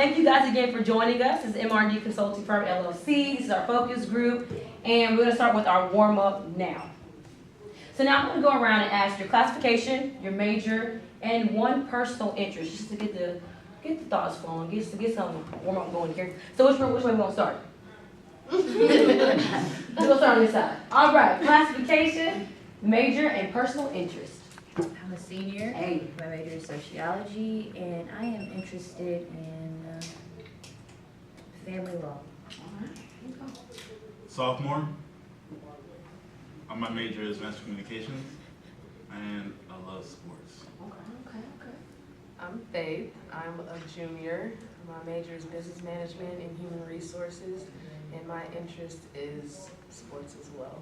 thank you guys again for joining us. This is MRD Consulting Firm LLC. This is our focus group, and we're going to start with our warm-up now. So now I'm going to go around and ask your classification, your major, and one personal interest, just to get the thoughts flowing, get some warm-up going here. So which way we going to start? We're going to start on this side. All right, classification, major, and personal interest. I'm a senior. Hey. My major is sociology, and I am interested in family law. Sophomore. My major is mass communications, and I love sports. Okay. I'm Faith. I'm a junior. My major is business management and human resources, and my interest is sports as well.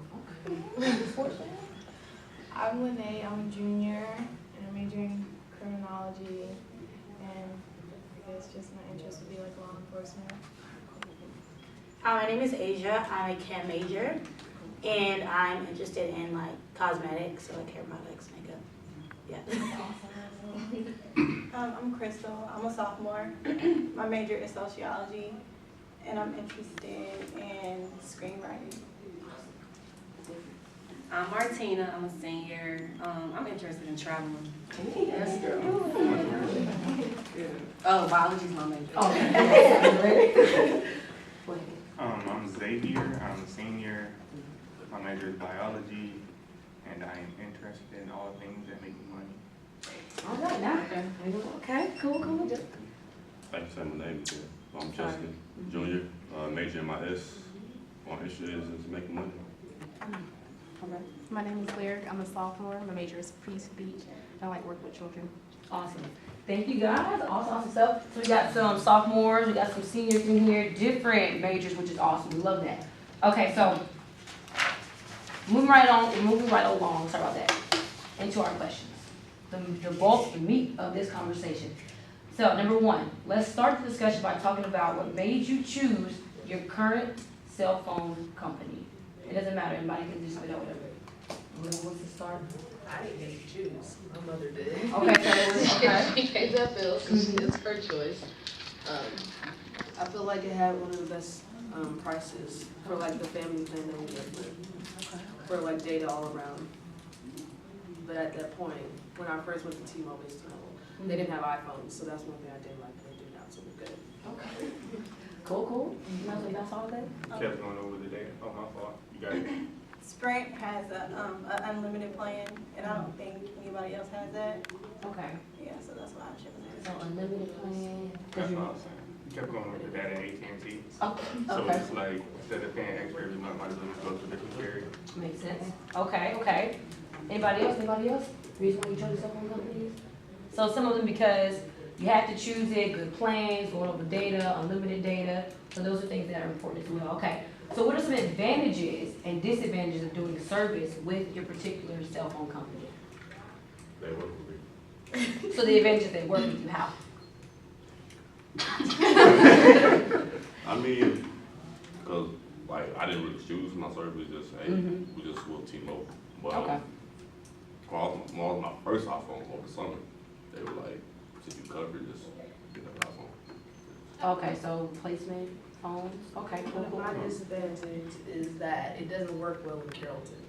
I'm Lene, I'm a junior, and I'm majoring in criminology, and I guess just my interest would be like law enforcement. My name is Asia. I'm a chem major, and I'm interested in like cosmetics, so like hair products, makeup. Yeah. I'm Crystal. I'm a sophomore. My major is sociology, and I'm interested in screenwriting. I'm Martina. I'm a senior. I'm interested in traveling. Yes, girl. Oh, biology's my major. I'm Xavier. I'm a senior. My major is biology, and I am interested in all things that make me money. All right, now. Okay, cool. Thanks for saying my name again. I'm Justin, junior, major in my S. My issue is making money. My name is Lyric. I'm a sophomore. My major is pre-speech. I like working with children. Awesome. Thank you guys. Awesome stuff. So we got some sophomores, we got some seniors in here, different majors, which is awesome. We love that. Okay, so moving right along, sorry about that, into our questions. The bulk, the meat of this conversation. So number one, let's start the discussion by talking about what made you choose your current cell phone company. It doesn't matter, anybody can just put out whatever. Who wants to start? I didn't get to choose. My mother did. Okay. She paid that bill, so it's her choice. I feel like it had one of the best prices for like the family plan that we lived with. For like data all around. But at that point, when I first went to T-Mobile, they didn't have iPhones, so that's one thing I didn't like. They do now, so we're good. Okay. Cool. That's all good? Kept going over the data. Oh, my fault. You got it. Sprint has an unlimited plan, and I don't think anybody else has that. Okay. Yeah, so that's why I chose it. So unlimited plan. That's what I was saying. You kept going over the data at AT&T. Okay. So it's like, instead of paying extra every month, might as well just go to a different carrier. Makes sense. Okay. Anybody else? Reason why you chose cell phone companies? So some of them because you have to choose it, good plans, going over data, unlimited data. So those are things that are important as well. Okay. So what are some advantages and disadvantages of doing service with your particular cell phone company? They work with me. So the advantages they work with you, how? I mean, because like I didn't really choose my service, just hey, we just will T-Mobile. But Okay. when my first iPhone over the summer, they were like, to do coverage, just get an iPhone. Okay, so placement phones. Okay, cool. My disadvantage is that it doesn't work well in Carrollton.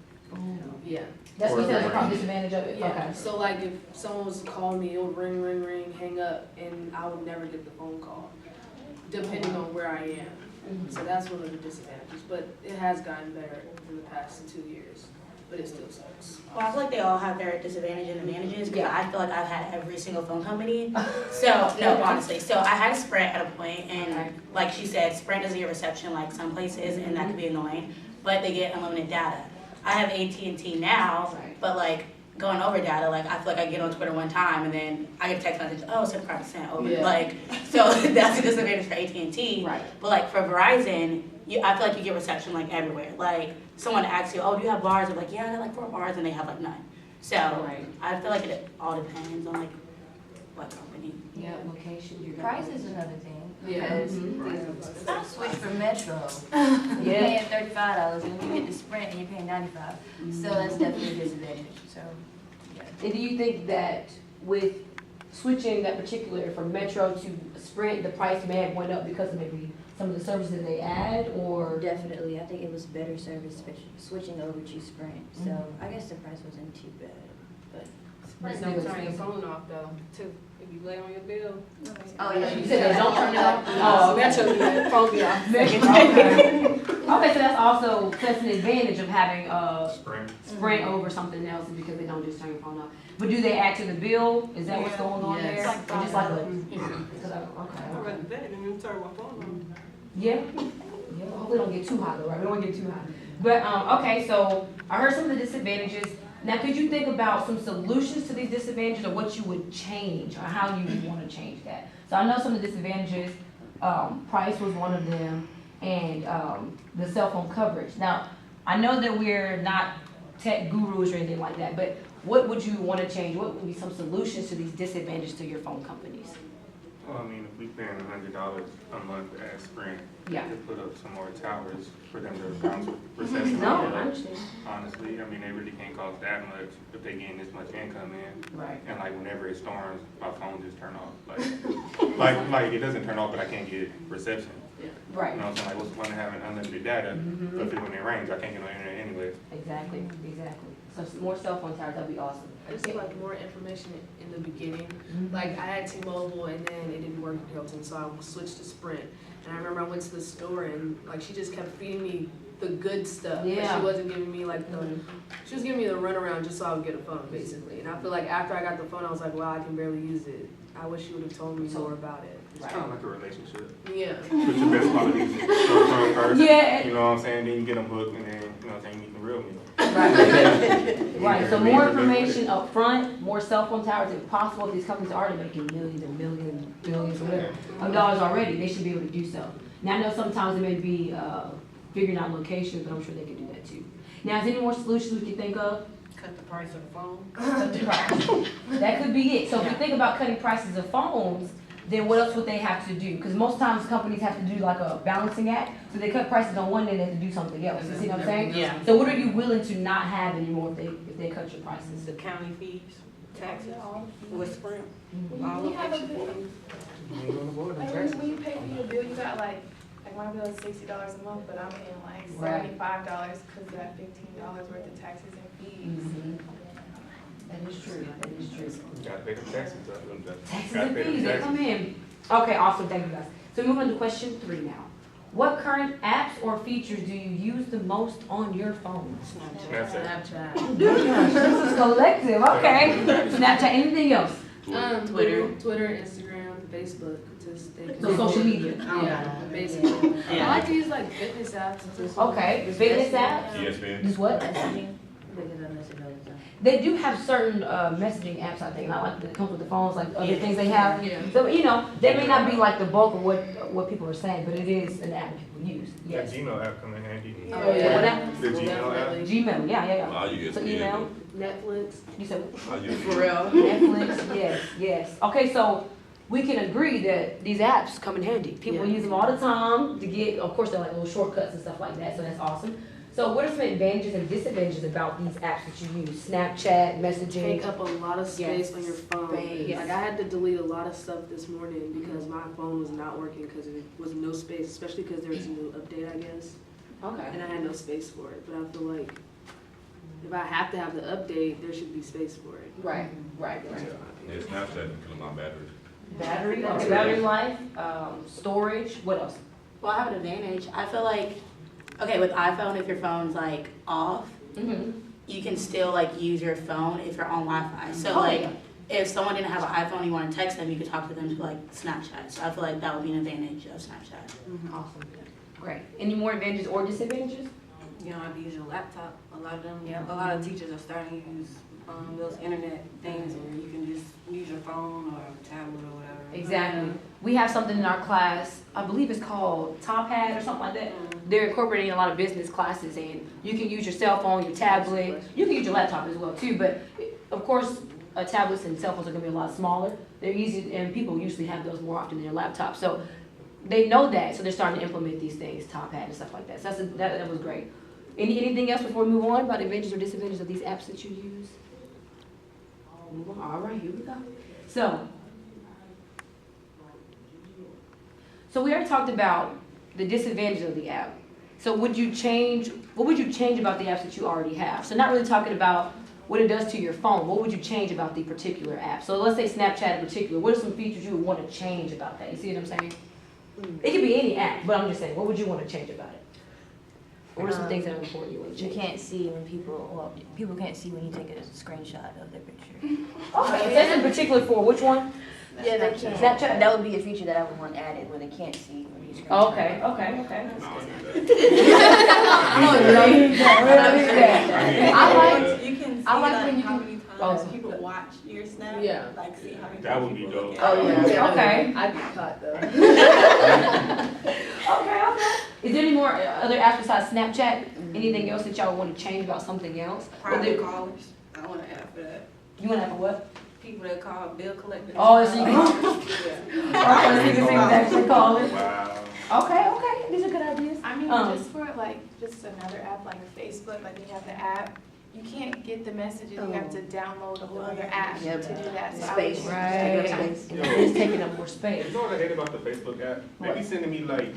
Yeah. That's what that's the disadvantage of it. Yeah, Okay. so like if someone was to call me, it would ring, hang up, and I would never get the phone call, depending on where I am. So that's one of the disadvantages, but it has gotten better in the past 2 years, but it still sucks. Well, I feel like they all have their disadvantages and advantages, because Yeah. I feel like I've had every single phone company. So, no, honestly. So I had Sprint at a point, and like she said, Sprint doesn't get reception like some places, and that can be annoying, but they get unlimited data. I have AT&T now, but like going over data, like I feel like I get on Twitter one time and then I get a text message, oh, 75% over. Yeah. Like, so that's a disadvantage for AT&T. Right. But like for Verizon, I feel like you get reception like everywhere. Like someone asks you, oh, do you have bars? They're like, yeah, I got like 4 bars, and they have like none. So Right. I feel like it all depends on like what company. Yeah, location. Price is another thing. Yeah. Because I switched from Metro. Yeah. You're paying $35, and when you get to Sprint, and you're paying $95. So that's definitely a disadvantage. So, yeah. And do you think that with switching that particular from Metro to Sprint, the price may have went up because of maybe some of the services they add, or? Definitely, I think it was better service switching over to Sprint, so I guess the price wasn't too bad, but. Sprint's Don't no turn your expensive. phone off though, too, if you lay on your bill. Oh, yeah. You said they don't turn it off? Oh, Metro, do that. Phone be off. Okay, so that's also, that's an advantage of having, Sprint. Sprint over something else because they don't just turn your phone off. But do they add to the bill? Is that what's going on there? Yes. Or just like a, cause I, okay. I'd rather that than you turn my phone Yeah, yeah, hopefully don't get too hot though, right? We don't wanna get too hot. But, okay, so I heard some of the disadvantages. Now, could you think about some solutions to these disadvantages or what you would change or how you would wanna change that? So I know some of the disadvantages, price was one of them, and, the cell phone coverage. Now, I know that we're not tech gurus or anything like that, but what would you wanna change? What would be some solutions to these disadvantages to your phone companies? Well, I mean, if we paying $100 a month at Sprint, Yeah. to put up some more towers for them to bounce reception. No, off of, I understand. honestly, I mean, they really can't cost that much if they getting this much income in. Right. And like whenever it storms, my phone just turn off. Like it doesn't turn off, but I can't get reception. Right. You know what I'm saying? Like, what's the point of having unlimited data if when it rains, I can't get no internet anyway? Exactly, exactly. So some more cell phone towers, that'd be awesome. I just like more information in the beginning. Like I had T-Mobile and then it didn't work at Hilton, so I switched to Sprint. And I remember I went to the store and like she just kept feeding me the good stuff. But Yeah. she wasn't giving me like she was giving me the runaround just so I would get a phone basically. And I feel like after I got the phone, I was like, wow, I can barely use it. I wish you would have told me more about it. It's kind of like a relationship. Yeah. Put your best qualities first. Yeah. You know what I'm saying? Then you get them hooked and then, you know what I'm saying, you meet the real me. Right, so more information up front, more cell phone towers if possible. If these companies are already making millions and millions, billions, whatever, of dollars already, they should be able to do so. Now, I know sometimes it may be figuring out locations, but I'm sure they can do that too. Now, is there any more solutions we can think of? Cut the price of the phone. Cut the price. That could be it. So if you think about cutting prices of phones, then what else would they have to do? Because most times companies have to do like a balancing act, so they cut prices on one, then they have to do something else. You see what I'm saying? Yeah. So what are you willing to not have anymore if they cut your prices? The county fees, taxes, with Sprint. All We the have a extra bill. fees. Like when you pay for your bill, you got like my bill is $60 a month, but I'm paying like Right. $75 because of that $15 worth of taxes and fees. That is true, that is true. You gotta pay them taxes. Taxes Gotta and pay them fees, they taxes. come in. Okay, awesome, thank you guys. So moving on to question 3 now. What current apps or features do you use the most on your phone? Snapchat. This is collective, okay. Snapchat, anything else? Twitter, Instagram, Facebook, to stay So connected. social media. Yeah, basically. I like to use like fitness apps. Okay, fitness apps? ESPN. Just what? Messaging, because I message all the time. They do have certain messaging apps, I think, not like that comes with the phones, like other things they have. Yeah. So, you know, that may not be like the bulk of what people are saying, but it is an app that people use, That yes. Gmail app come in handy. Oh, yeah. What app? The Gmail app. Gmail, yeah. I use So ESPN. email, Netflix. you said, I use For real. Netflix, yes. Okay, so we can agree that these apps come in handy. People Yeah. use them all the time to get, of course, they're like little shortcuts and stuff like that, so that's awesome. So what are some advantages and disadvantages about these apps that you use? Snapchat, messaging? Take up a lot of space Yes. on your phone. Space. Like I had to delete a lot of stuff this morning because my phone was not working because there was no space, especially because there was a new update, I guess. Okay. And I had no space for it. But I feel like if I have to have the update, there should be space for it. Right. Yeah, Snapchat been killing my battery. Battery, okay, battery life, storage, what else? Well, I have an advantage. I feel like, okay, with iPhone, if your phone's like off, Mm-hmm. you can still like use your phone if you're on Wi-Fi. So Oh, like, yeah. if someone didn't have an iPhone, you want to text them, you could talk to them to like Snapchat. So I feel like that would be an advantage of Snapchat. Awesome. Great. Any more advantages or disadvantages? You don't have to use your laptop. A lot of them, a lot of teachers are starting to use those internet things where you can just use your phone or tablet or whatever. Exactly. We have something in our class, I believe it's called Top Hat or something like that. They're incorporating a lot of business classes, and you can use your cell phone, your tablet. You can use your laptop as well too, but of course, tablets and cell phones are gonna be a lot smaller. They're easy, and people usually have those more often than their laptops. So they know that, so they're starting to implement these things, Top Hat and stuff like that. So that was great. Anything else before we move on about advantages or disadvantages of these apps that you use? Move on. All right, here we go. So, So we already talked about the disadvantages of the app. So what would you change about the apps that you already have? So not really talking about what it does to your phone. What would you change about the particular app? So let's say Snapchat in particular. What are some features you would want to change about that? You see what I'm saying? It could be any app, but I'm just saying, what would you want to change about it? What are some things that are important you want to You change? can't see when people can't see when you take a screenshot of their picture. Okay, that's in particular for which one? Yeah, they can't. Snapchat? That would be a feature that I would want added where they can't see when you screenshot. Okay. No, I do that. You can see I like like when you how can- many times Oh. people watch your snap. Yeah. Like see how many That would times be people dope. look Oh, at it. yeah. Okay. I'd be caught though. Okay. Is there any more other apps besides Snapchat? Anything else that y'all would want to change about something else? Private callers, I want to add for that. You want to have a what? People that call bill collectors. Oh, so you can. Yeah. Okay, so you can actually call it. Wow. Okay. These are good ideas. I mean, Um, just for like, just another app like Facebook, like you have the app, you can't get the messages, you have to download a whole other app Yep. to do that. So I Space. would- Right. Space. And it's taking up more space. You know what I hate about the Facebook app? They What? be sending me like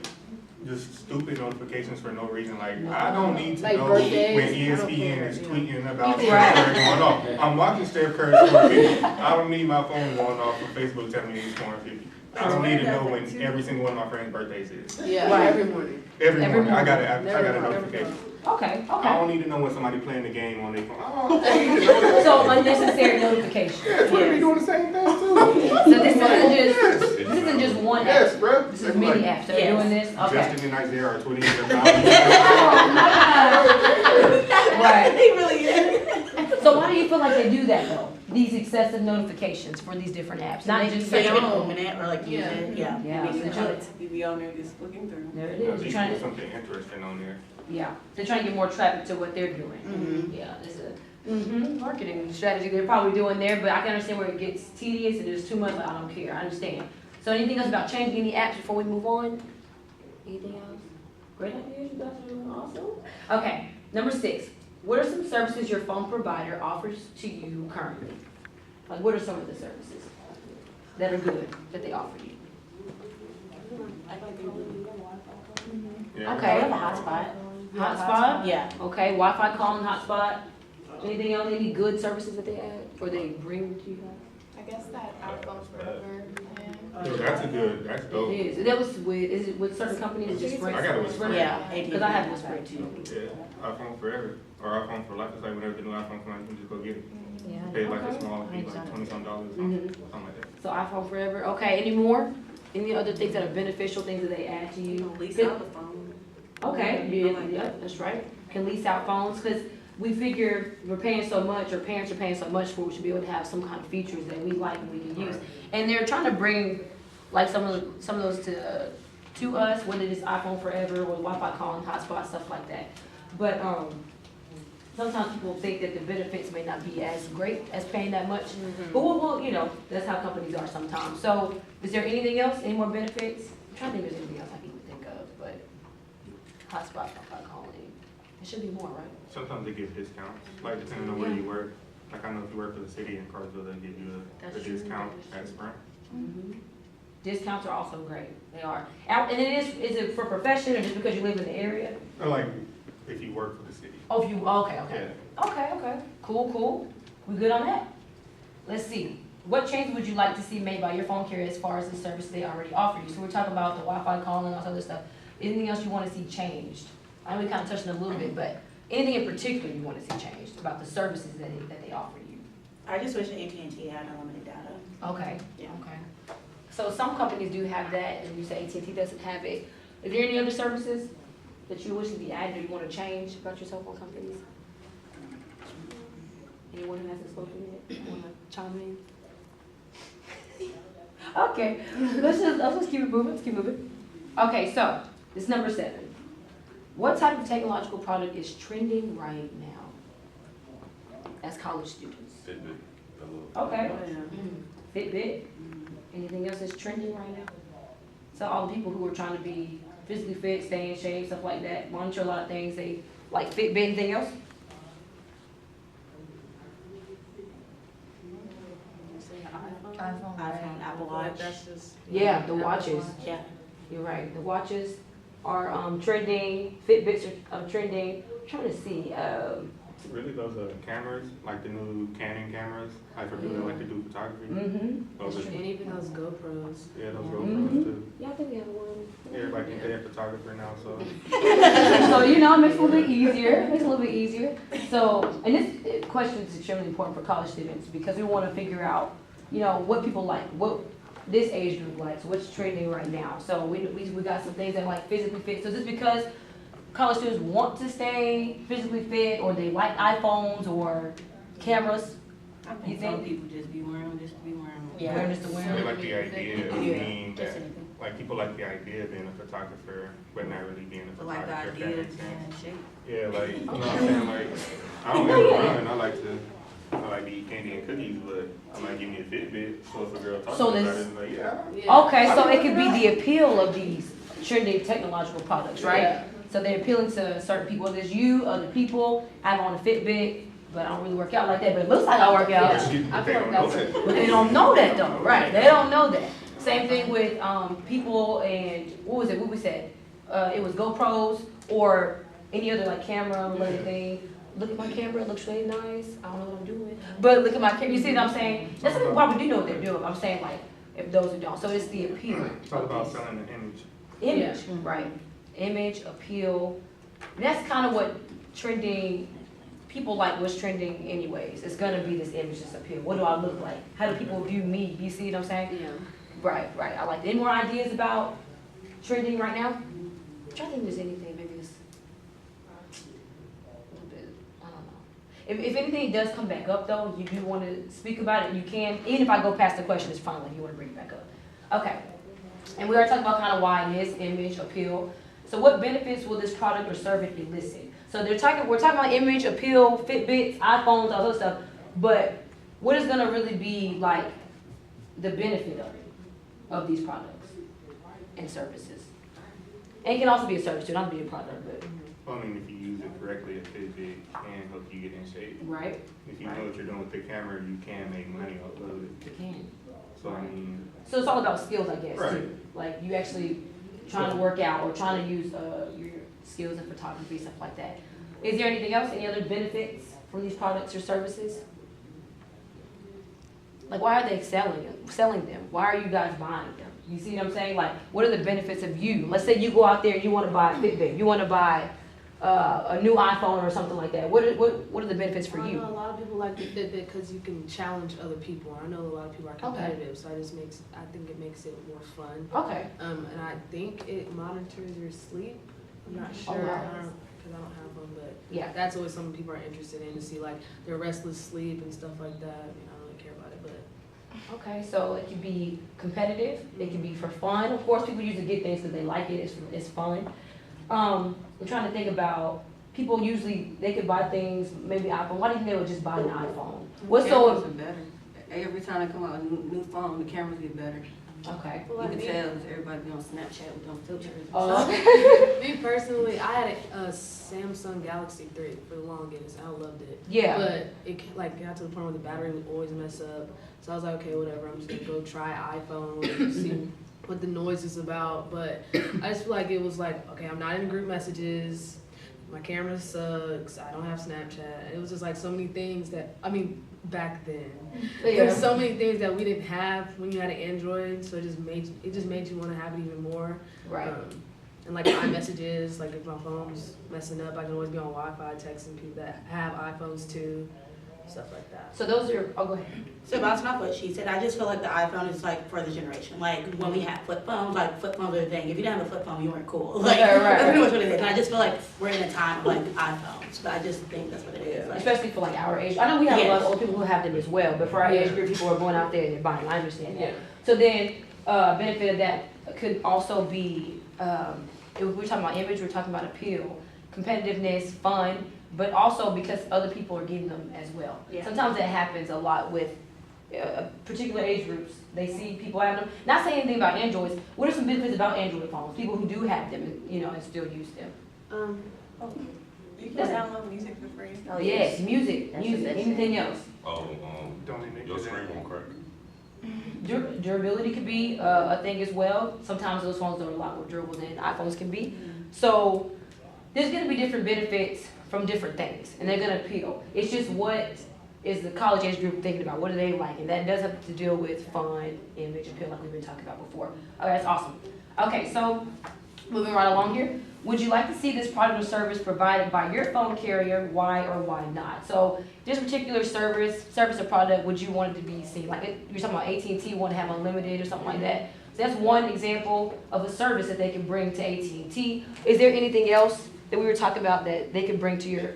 just stupid notifications for no reason. Like I don't need to Like know birthdays? when I don't ESPN care, is yeah. tweeting about Right. Steph Curry going off. I'm watching Steph Curry score 50. I don't need my phone going off from Facebook telling me he's scoring 50. I don't need to know when every single one of my friends' birthdays is. Yeah, Right. every morning. Every Every morning I got a morning. notification. Okay. I don't need to know when somebody playing the game on their phone. Oh, okay. So unnecessary notification. Yeah, Twitter be doing the same thing too. So this isn't just one app. Yes, bro. This is many apps that are doing this. Okay. Justin and Isaiah are tweeting their Right. They really is. So why do you feel like they do that though? These excessive notifications for these different apps, not just So you saying, can open it or like use Yeah. it, yeah. Yeah. Maybe So you try can- to- You be on there just looking through. there it At is. You're least trying put to, something interesting on there. yeah, they're trying to get more traffic to what they're doing. Mhm. Yeah, it's a marketing strategy they're probably doing there, but I can understand where it gets tedious and there's too much. Like, I don't care. I understand. So anything else about changing any apps before we move on? Anything else? Great ideas. You guys are doing awesome. Okay, number 6. What are some services your phone provider offers to you currently? Like, what are some of the services that are good that they offer you? Yeah. Okay. We have a hotspot. Hotspot? Yeah. Okay, Wi-Fi calling hotspot. Anything else? Any good services that they add or they bring to you guys? I guess that iPhone forever plan. That's dope. It is. That was with, is it with certain companies or just Sprint? I got it with Sprint. Yeah. Because I have it with Sprint too. Yeah, iPhone forever, or iPhone for life. It's like whenever the new iPhone comes out, you can just go get it. Yeah. Pay like Okay. a small fee, like $20-some, Mhm. something like that. So iPhone forever. Okay, any more? Any other things that are beneficial, things that they add to you? Lease out the phone. Okay, I yeah, like yeah, that. that's right. Can lease out phones, because we figure we're paying so much, or parents are paying so much for, we should be able to have some kind of features that we like and we can use. And they're trying to bring, like, some of those to us, whether it's iPhone forever or Wi-Fi calling, hotspot, stuff like that. But, sometimes people think that the benefits may not be as great as paying that much. But we'll, you know, that's how companies are sometimes. So, is there anything else, any more benefits? I'm trying to think if there's anything else I can even think of, but hotspot, Wi-Fi calling, it should be more, right? Sometimes they give discounts, like depending on where you work. Like I know if you work for the city in Carsville, they'll give you a That's true. discount at Sprint. Discounts are also great, they are. And it is it for profession or just because you live in the area? Or like if you work for the city. Oh, if you, okay, Yeah. okay. Cool. We good on that? Let's see. What changes would you like to see made by your phone carrier as far as the service they already offer you? So we're talking about the Wi-Fi calling and all this other stuff. Anything else you want to see changed? I know we kind of touched on it a little bit, but anything in particular you want to see changed about the services that they offer you? I just wish AT&T had unlimited data. Okay. Yeah. Okay. So some companies do have that, and you say AT&T doesn't have it. Is there any other services that you wish to be added or you want to change about your cell phone companies? Anyone who hasn't spoken yet, want to chime in? Okay, let's just keep it moving. Okay, so this is number 7. What type of technological product is trending right now as college students? Fitbit. I love Okay. Oh, yeah. Fitbit. Anything else that's trending right now? So all the people who are trying to be physically fit, stay in shape, stuff like that, monitor a lot of things, they like Fitbit. Anything else? iPhone. iPhone, Apple Watch. That's just. Yeah, the watches. Yeah. You're right. The watches are trending. Fitbits are trending. I'm trying to see. Really, those cameras, like the new Canon cameras, like for people that like to do photography. Those are, And even those GoPros. yeah, those GoPros too. Yeah, I think we have one. Everybody think they're a photographer now, so. So, you know, it makes it a little bit easier. It makes it a little bit easier. So, and this question is extremely important for college students because we want to figure out, you know, what people like, what this age group likes, what's trending right now. So we got some things that like physically fit. So just because college students want to stay physically fit or they like iPhones or cameras, I You think some think? people just be wearing them just to be wearing them. Yeah. Wearing just to wear They them. like the idea of Yeah. being that, like people like the idea of being a photographer, but not really being a But like the photographer, if that idea makes of sense. being in shape. Yeah, like, you know what I'm saying, like, I don't ever run, I like to eat candy and cookies, but I might give me a Fitbit, so if a girl talks So about this- it, like, yeah. Yeah. Okay, so it could be the appeal of these trending technological products, right? Yeah. So they're appealing to certain people. Whether it's you, other people. I'm on a Fitbit, but I don't really work out like that. But it looks like I work out. But I they feel don't like know that's- that. But they don't know that though, right? They don't know that. Same thing with people and what was it? What we said? It was GoPros or any other like camera related thing. Look at my camera, it looks really nice. I don't know what I'm doing, but look at my camera. You see what I'm saying? That's some people probably do know what they're doing. I'm saying like if those who don't. So it's the appeal. It's all about selling the image. Image, right? Image, appeal. And that's kind of what trending. People like what's trending anyways. It's gonna be this image, this appeal. What do I look like? How do people view me? You see what I'm saying? Yeah. Right, right. I like that. Any more ideas about trending right now? I'm trying to think if there's anything, maybe it's a little bit, I don't know. If anything does come back up though, you do want to speak about it, you can. Even if I go past the question, it's fine, like you want to bring it back up. Okay. And we already talked about kind of why it is image, appeal. So what benefits will this product or service elicit? So we're talking about image, appeal, Fitbits, iPhones, all those stuff, but what is gonna really be like the benefit of these products and services? And it can also be a service too, not be a product, but Well, I mean, if you use it correctly, a Fitbit can help you get in shape. right? If you know what you're doing with the camera, you can make money off of it. You can. So, I mean, So it's all about skills, I guess, too. Right. Like you actually trying to work out or trying to use your skills in photography, stuff like that. Is there anything else? Any other benefits from these products or services? Like why are they selling them? Why are you guys buying them? You see what I'm saying? Like what are the benefits of you? Let's say you go out there and you want to buy a Fitbit, you want to buy a new iPhone or something like that. What are the benefits for I you? know a lot of people like the Fitbit because you can challenge other people. I know a lot of people are competitive, so I think it makes it more fun. Okay. And I think it monitors your sleep. I'm not Oh, sure, wow. because I don't have one, but Yeah. that's always something people are interested in, to see like their restless sleep and stuff like that. I mean, I don't really care about it, but Okay, so it can be competitive, it can be for fun. Of course, people usually get things because they like it, it's fun. I'm trying to think about, people usually, they could buy things, maybe iPhone, why do you think they would just buy an iPhone? What's Cameras so, are better. Every time they come out with a new phone, the cameras get better. okay. You can tell 'cause everybody be on Snapchat with them filters. me personally, I had a Samsung Galaxy 3 for the longest. I loved it. Yeah, But it like got to the point where the battery would always mess up. So I was like, okay, whatever. I'm just gonna go try iPhone and see what the noise is about. But I just feel like it was like, okay, I'm not in group messages. My camera sucks. I don't have Snapchat. It was just like so many things that, I mean, back then. There's so many things that we didn't have when you had an Android. So it just made you want to have it even more. right. And like iMessages, like if my phone's messing up, I can always be on Wi-Fi texting people that have iPhones too, stuff like that. So those are, oh, go ahead. So bouncing off what she said, I just feel like the iPhone is like for the generation. Like when we had flip phones, like flip phones are the thing. If you didn't have a flip phone, you weren't cool. Like Right, right, that's pretty right. much what it is. And I just feel like we're in a time of like iPhones. But I just think that's what it is. Like, Especially for like our age. I know we have a lot of Yes. old people who have them as well, but for our age Yeah. group, people are going out there and they're buying, I understand that. Yeah. So then, benefit of that could also be, if we're talking about image, we're talking about appeal, competitiveness, fun, but also because other people are getting them as well. Yeah. Sometimes that happens a lot with particular age groups. They see people having them. Not saying anything about Androids. What are some benefits about Android phones? People who do have them, and, you know, and still use them. You can download music for free. Oh yes, music, That's the best anything thing. else. Oh, Don't they make your it screen that- won't crack. Durability could be a thing as well. Sometimes those phones are a lot more durable than iPhones can be. So there's gonna be different benefits from different things, and they're gonna appeal. It's just what is the college age group thinking about? What do they like? And that does have to deal with fun, image, appeal, like we've been talking about before. Okay, that's awesome. Okay, so moving right along here. Would you like to see this product or service provided by your phone carrier? Why or why not? So this particular service or product, would you want it to be seen? Like you're talking about AT&T want to have unlimited or something like that. So that's one example of a service that they can bring to AT&T. Is there anything else that we were talking about that they can bring to your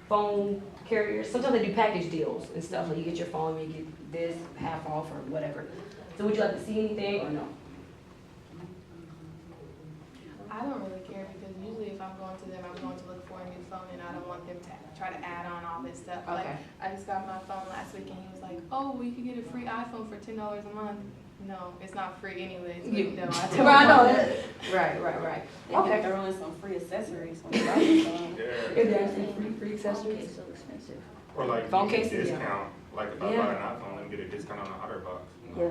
phone carriers? Sometimes they do package deals and stuff. Like you get your phone, you get this half off or whatever. So would you like to see anything or no? I don't really care because usually if I'm going to them, I'm going to look for a new phone and I don't want them to try to add on all this stuff. Like, Okay. I just got my phone last week and he was like, oh, we could get a free iPhone for $10 a month. No, it's not free anyways. But no, I don't Right, I know want that. it. Right. They Okay. can throw in some free accessories on the iPhone. Is there any free accessories? Okay, so expensive. Or like Phone you get cases, yeah. discount, like if I Yeah. buy an iPhone, let me get a discount on the OtterBox. Yeah.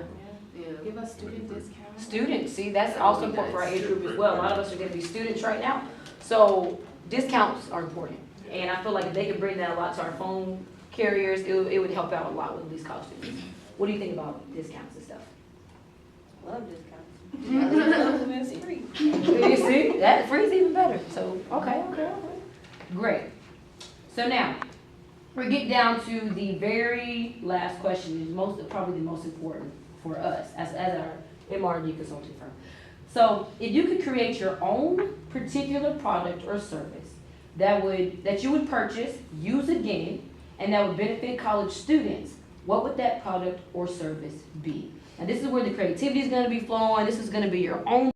Yeah. Give us student discount. Students, see, that's also important for our age group as well. A lot of us are gonna be students right now. So discounts are important. And I feel like if they could bring that a lot to our phone carriers, it would help out a lot with these college students. What do you think about discounts and stuff? Love discounts. I love them as free. You see, that free is even better. So, okay. Great. So now, we're getting down to the very last question, is probably the most important for us as our MR&D consulting firm. So, if you could create your own particular product or service that you would purchase, use again, and that would benefit college students, what would that product or service be? And this is where the creativity is going to be flowing. This is going to be your own